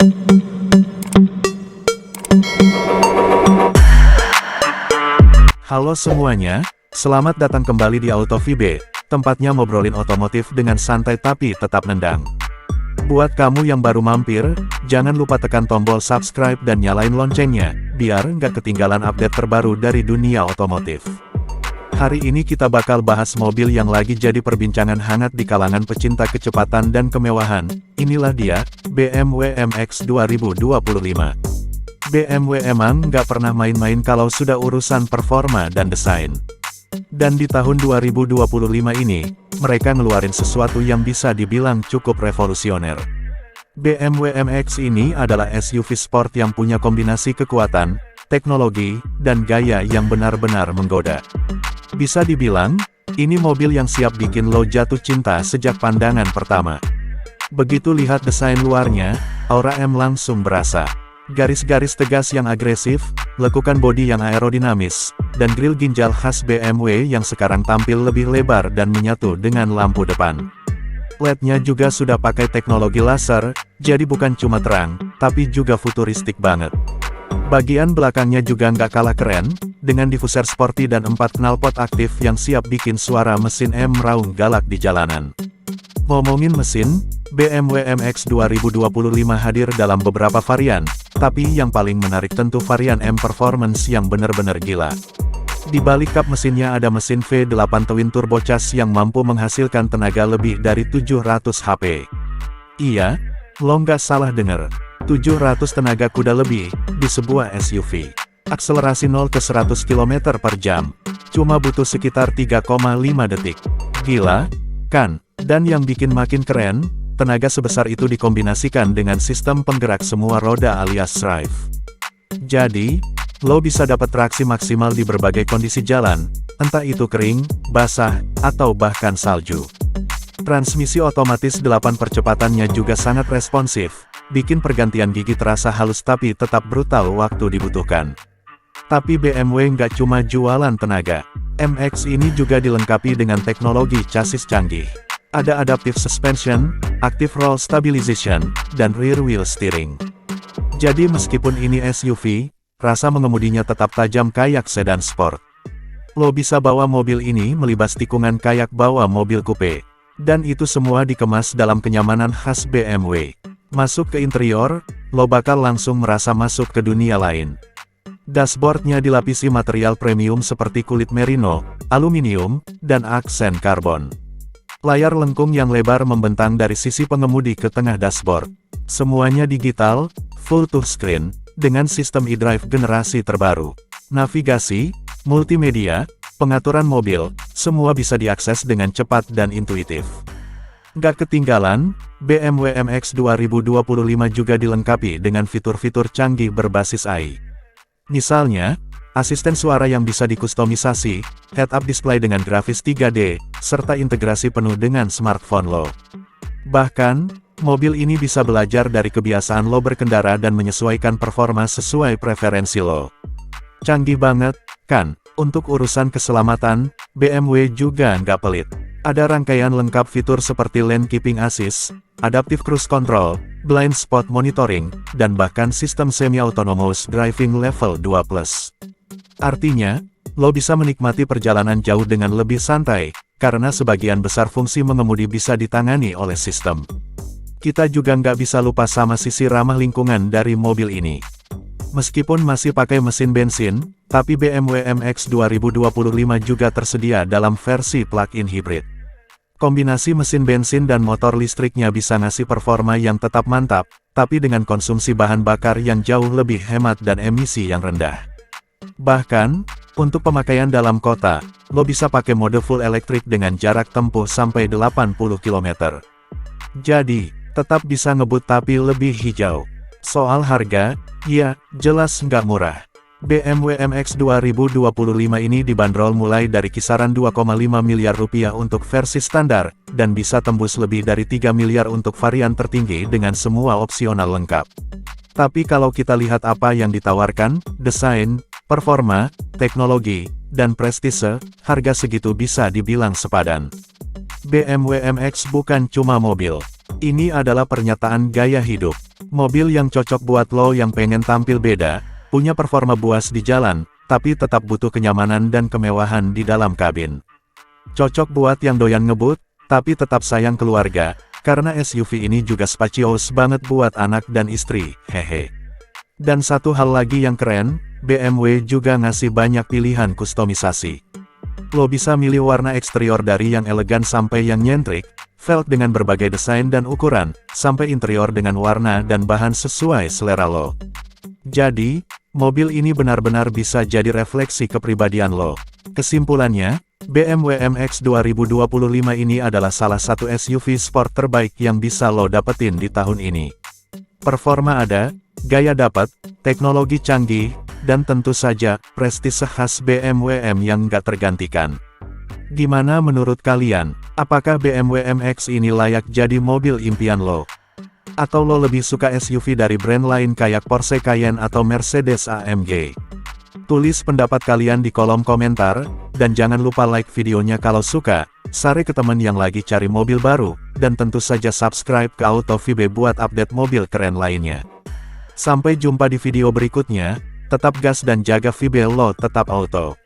Halo semuanya, selamat datang kembali di AutoVibe, tempatnya ngobrolin otomotif dengan santai tapi tetap nendang. Buat kamu yang baru mampir, jangan lupa tekan tombol subscribe dan nyalain loncengnya, biar nggak ketinggalan update terbaru dari dunia otomotif. Hari ini kita bakal bahas mobil yang lagi jadi perbincangan hangat di kalangan pecinta kecepatan dan kemewahan. Inilah dia, BMW MX 2025. BMW emang nggak pernah main-main kalau sudah urusan performa dan desain. Dan di tahun 2025 ini, mereka ngeluarin sesuatu yang bisa dibilang cukup revolusioner. BMW MX ini adalah SUV sport yang punya kombinasi kekuatan, teknologi, dan gaya yang benar-benar menggoda. Bisa dibilang, ini mobil yang siap bikin lo jatuh cinta sejak pandangan pertama. Begitu lihat desain luarnya, aura M langsung berasa. Garis-garis tegas yang agresif, lekukan bodi yang aerodinamis, dan grill ginjal khas BMW yang sekarang tampil lebih lebar dan menyatu dengan lampu depan. LED-nya juga sudah pakai teknologi laser, jadi bukan cuma terang, tapi juga futuristik banget. Bagian belakangnya juga nggak kalah keren, dengan diffuser sporty dan 4 knalpot aktif yang siap bikin suara mesin M raung galak di jalanan. Ngomongin mesin, BMW MX 2025 hadir dalam beberapa varian, tapi yang paling menarik tentu varian M Performance yang bener-bener gila. Di balik kap mesinnya ada mesin V8 twin turbocharged yang mampu menghasilkan tenaga lebih dari 700 HP. Iya, lo nggak salah denger, 700 tenaga kuda lebih, di sebuah SUV. Akselerasi 0 ke 100 km per jam, cuma butuh sekitar 3,5 detik. Gila, kan? Dan yang bikin makin keren, tenaga sebesar itu dikombinasikan dengan sistem penggerak semua roda alias drive. Jadi, lo bisa dapat traksi maksimal di berbagai kondisi jalan, entah itu kering, basah, atau bahkan salju. Transmisi otomatis 8 percepatannya juga sangat responsif, bikin pergantian gigi terasa halus tapi tetap brutal waktu dibutuhkan. Tapi BMW nggak cuma jualan tenaga. MX ini juga dilengkapi dengan teknologi chassis canggih. Ada adaptive suspension, active roll stabilization, dan rear wheel steering. Jadi meskipun ini SUV, rasa mengemudinya tetap tajam kayak sedan sport. Lo bisa bawa mobil ini melibas tikungan kayak bawa mobil coupe. Dan itu semua dikemas dalam kenyamanan khas BMW. Masuk ke interior, lo bakal langsung merasa masuk ke dunia lain. Dashboardnya dilapisi material premium seperti kulit merino, aluminium, dan aksen karbon. Layar lengkung yang lebar membentang dari sisi pengemudi ke tengah dashboard. Semuanya digital, full touchscreen, dengan sistem eDrive generasi terbaru. Navigasi, multimedia, pengaturan mobil, semua bisa diakses dengan cepat dan intuitif. Nggak ketinggalan, BMW MX 2025 juga dilengkapi dengan fitur-fitur canggih berbasis AI. Misalnya, asisten suara yang bisa dikustomisasi, head-up display dengan grafis 3D, serta integrasi penuh dengan smartphone lo. Bahkan, mobil ini bisa belajar dari kebiasaan lo berkendara dan menyesuaikan performa sesuai preferensi lo. Canggih banget, kan? Untuk urusan keselamatan, BMW juga nggak pelit. Ada rangkaian lengkap fitur seperti lane keeping assist, adaptive cruise control, blind spot monitoring, dan bahkan sistem semi-autonomous driving level 2+. Artinya, lo bisa menikmati perjalanan jauh dengan lebih santai, karena sebagian besar fungsi mengemudi bisa ditangani oleh sistem. Kita juga nggak bisa lupa sama sisi ramah lingkungan dari mobil ini. Meskipun masih pakai mesin bensin, tapi BMW MX 2025 juga tersedia dalam versi plug-in hybrid. Kombinasi mesin bensin dan motor listriknya bisa ngasih performa yang tetap mantap, tapi dengan konsumsi bahan bakar yang jauh lebih hemat dan emisi yang rendah. Bahkan, untuk pemakaian dalam kota, lo bisa pakai mode full electric dengan jarak tempuh sampai 80 km. Jadi, tetap bisa ngebut tapi lebih hijau. Soal harga, ya, jelas nggak murah. BMW MX 2025 ini dibanderol mulai dari kisaran 2,5 miliar rupiah untuk versi standar, dan bisa tembus lebih dari 3 miliar untuk varian tertinggi dengan semua opsional lengkap. Tapi kalau kita lihat apa yang ditawarkan, desain, performa, teknologi, dan prestise, harga segitu bisa dibilang sepadan. BMW MX bukan cuma mobil. Ini adalah pernyataan gaya hidup. Mobil yang cocok buat lo yang pengen tampil beda, punya performa buas di jalan, tapi tetap butuh kenyamanan dan kemewahan di dalam kabin. Cocok buat yang doyan ngebut, tapi tetap sayang keluarga, karena SUV ini juga spacious banget buat anak dan istri, hehe. Dan satu hal lagi yang keren, BMW juga ngasih banyak pilihan kustomisasi. Lo bisa milih warna eksterior dari yang elegan sampai yang nyentrik, velg dengan berbagai desain dan ukuran, sampai interior dengan warna dan bahan sesuai selera lo. Jadi, mobil ini benar-benar bisa jadi refleksi kepribadian lo. Kesimpulannya, BMW MX 2025 ini adalah salah satu SUV sport terbaik yang bisa lo dapetin di tahun ini. Performa ada, gaya dapat, teknologi canggih, dan tentu saja, prestise khas BMW M yang nggak tergantikan. Gimana menurut kalian, apakah BMW MX ini layak jadi mobil impian lo? Atau lo lebih suka SUV dari brand lain kayak Porsche Cayenne atau Mercedes AMG? Tulis pendapat kalian di kolom komentar, dan jangan lupa like videonya kalau suka, share ke teman yang lagi cari mobil baru, dan tentu saja subscribe ke AutoVibe buat update mobil keren lainnya. Sampai jumpa di video berikutnya, tetap gas dan jaga Vibe lo tetap auto.